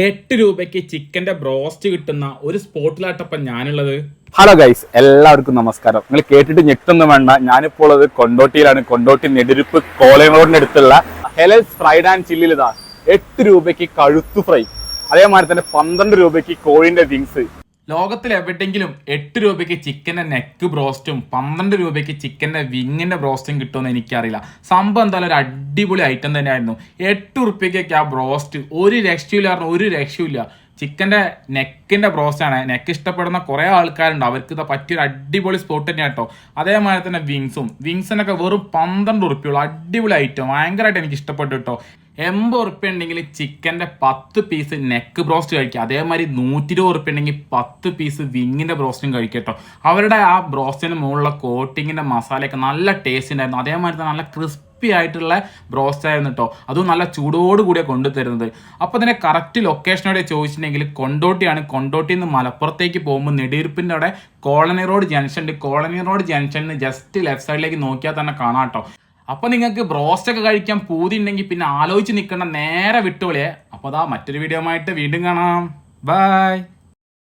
8 രൂപയ്ക്ക് ചിക്കന്റെ ബ്രോസ്റ്റ് കിട്ടുന്ന ഒരു സ്പോട്ടിലാട്ടപ്പം ഞാനുള്ളത്. ഹലോ ഗൈസ്, എല്ലാവർക്കും നമസ്കാരം. നിങ്ങൾ കേട്ടിട്ട് ഞെട്ടൊന്നും വേണ്ട, ഞാനിപ്പോൾ ഉള്ളത് കൊണ്ടോട്ടിയിലാണ്. കൊണ്ടോട്ടി നെടുരുപ്പ് കോളേജ് റോഡിന്റെ അടുത്തുള്ള ഹെലൽസ് ഫ്രൈഡ് ആൻഡ് ചില്ലിൽ 8 രൂപയ്ക്ക് കഴുത്തു ഫ്രൈ, അതേമാതിരി തന്നെ 12 രൂപയ്ക്ക് കോഴിന്റെ വിങ്സ്. ലോകത്തിൽ എവിടെയെങ്കിലും 8 രൂപയ്ക്ക് ചിക്കന്റെ നെക്ക് ബ്രോസ്റ്റും 12 രൂപയ്ക്ക് ചിക്കന്റെ വിങ്ങിന്റെ ബ്രോസ്റ്റും കിട്ടുമെന്ന് എനിക്കറിയില്ല. സംഭവം എന്തായാലും ഒരു അടിപൊളി ഐറ്റം തന്നെയായിരുന്നു. 8 റുപ്യക്കൊക്കെ ആ ബ്രോസ്റ്റ് ഒരു രക്ഷയില്ല. ചിക്കന്റെ നെക്കിന്റെ ബ്രോസ്റ്റ് ആണ്. നെക്ക് ഇഷ്ടപ്പെടുന്ന കുറെ ആൾക്കാരുണ്ട്, അവർക്ക് ഇത് പറ്റിയൊരു അടിപൊളി സ്പോട്ട് തന്നെയാണ് കേട്ടോ. അതേമാതിരി തന്നെ വിങ്സിനൊക്കെ വെറും 12 റുപ്യുള്ളൂ. അടിപൊളി ഐറ്റം, ഭയങ്കരമായിട്ട് എനിക്ക് ഇഷ്ടപ്പെട്ടു കേട്ടോ. 80 റുപ്യ ഉണ്ടെങ്കിൽ ചിക്കന്റെ 10 പീസ് നെക്ക് ബ്രോസ്റ്റ് കഴിക്കുക. അതേമാതിരി 120 റുപ്യ ഉണ്ടെങ്കിൽ 10 പീസ് വിങ്ങിന്റെ ബ്രോസ്റ്റും കഴിക്കുക കേട്ടോ. അവരുടെ ആ ബ്രോസ്റ്റിന് മുകളിലുള്ള കോട്ടിങ്ങിന്റെ മസാലയൊക്കെ നല്ല ടേസ്റ്റ് ഉണ്ടായിരുന്നു. അതേമാതിരി തന്നെ നല്ല ക്രിസ്പി ആയിട്ടുള്ള ബ്രോസ്റ്റ് ആയിരുന്നു കേട്ടോ. അതും നല്ല ചൂടോട് കൂടിയ കൊണ്ടുതരുന്നത്. അപ്പോൾ ഇതിന്റെ കറക്റ്റ് ലൊക്കേഷനോടെ ചോദിച്ചിട്ടുണ്ടെങ്കിൽ കൊണ്ടോട്ടിയാണ്. കൊണ്ടോട്ടിയിൽ നിന്ന് മലപ്പുറത്തേക്ക് പോകുമ്പോൾ നെടിയിരുപ്പിന്റെ അവിടെ കോളനി റോഡ് ജംഗ്ഷൻ ഉണ്ട്. കോളനി റോഡ് ജംഗ്ഷനിൽ ജസ്റ്റ് ലെഫ്റ്റ് സൈഡിലേക്ക് നോക്കിയാൽ തന്നെ കാണാം കേട്ടോ. അപ്പോൾ നിങ്ങൾക്ക് ബ്രോസ്റ്റ് ഒക്കെ കഴിക്കാൻ പൂതി ഉണ്ടെങ്കിൽ പിന്നെ ആലോചിച്ച് നിൽക്കേണ്ട, നേരെ വിട്ടുപോളിയേ. അപ്പോൾ അതാ മറ്റൊരു വീഡിയോ ആയിട്ട് വീണ്ടും കാണാം. ബൈ.